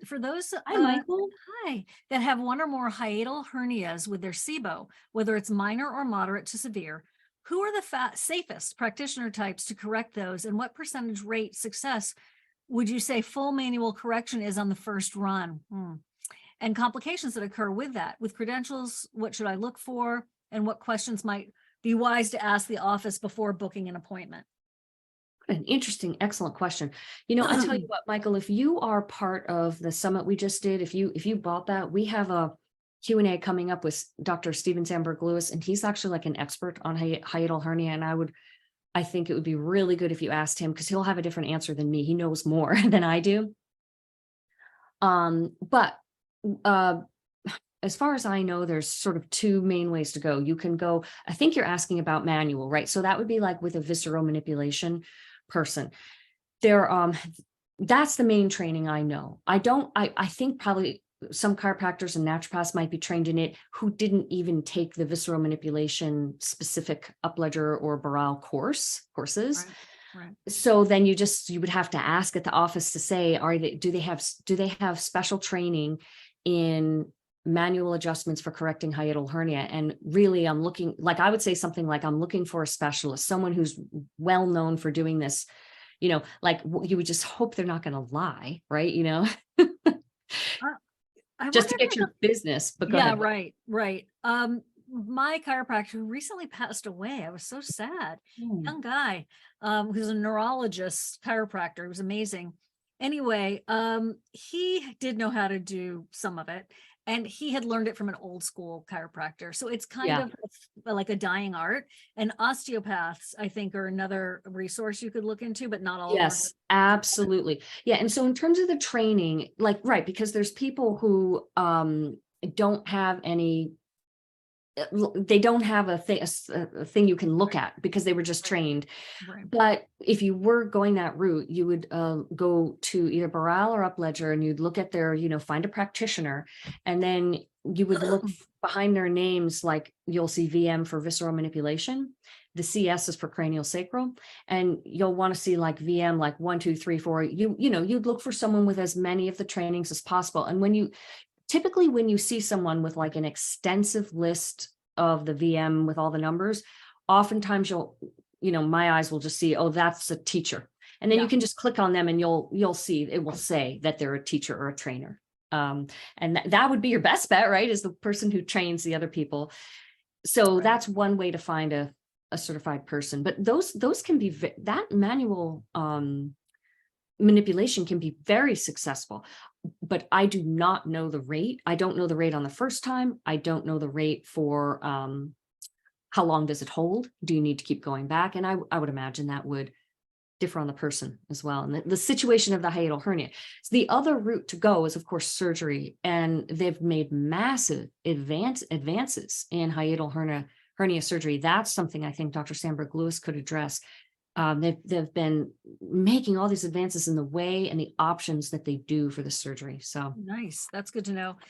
for those, Hi, Michael. hi, that have one or more hiatal hernias with their SIBO, whether it's minor or moderate to severe, who are the safest practitioner types to correct those, and what percentage rate success would you say full manual correction is on the first run? And complications that occur with that. With credentials, what should I look for? And what questions might be wise to ask the office before booking an appointment? An interesting, excellent question. I tell you what, Michael, if you are part of the summit we just did, if you bought that, we have a Q&A coming up with Dr. Steven Sandberg Lewis, and he's actually like an expert on hiatal hernia. And I think it would be really good if you asked him, because he'll have a different answer than me. He knows more than I do. But as far as I know, there's sort of two main ways to go. You can go, I think you're asking about manual, right? So that would be like with a visceral manipulation person. That's the main training I know. I think probably some chiropractors and naturopaths might be trained in it who didn't even take the visceral manipulation specific upledger or Barral courses. Right. So then you would have to ask at the office to say, do they have special training in manual adjustments for correcting hiatal hernia? And really, I would say something like, I'm looking for a specialist, someone who's well known for doing this. Like you would just hope they're not going to lie, right? I Just to wonder get your business. But go yeah, ahead. right. My chiropractor recently passed away. I was so sad. Young guy, who's a neurologist chiropractor. It was amazing. Anyway, he did know how to do some of it, and he had learned it from an old school chiropractor. So it's kind Yeah. of like a dying art. And osteopaths, I think, are another resource you could look into, but not all of them. Yes, absolutely. Yeah. And so in terms of the training, right, because there's people who don't have any, they don't have a thing you can look at because they were just trained. Right. But if you were going that route, you would go to either Barral or Upledger, and you'd look at their, find a practitioner, and then you would look behind their names, like you'll see VM for visceral manipulation. The CS is for cranial sacral, and you'll want to see like VM, like 1, 2, 3, 4. You'd look for someone with as many of the trainings as possible. And typically when you see someone with like an extensive list of the VM with all the numbers, oftentimes my eyes will just see, oh, that's a teacher. And then you can just click on them and you'll see, it will say that they're a teacher or a trainer. And that would be your best bet, right? Is the person who trains the other people. So that's one way to find a certified person. But those can be, that manual manipulation can be very successful. But I do not know the rate. I don't know the rate on the first time. I don't know the rate for how long does it hold? Do you need to keep going back? And I would imagine that would differ on the person as well. And the situation of the hiatal hernia. So the other route to go is, of course, surgery. And they've made massive advances in hiatal hernia surgery. That's something I think Dr. Sandberg Lewis could address. They've been making all these advances in the way and the options that they do for the surgery. So nice. That's good to know.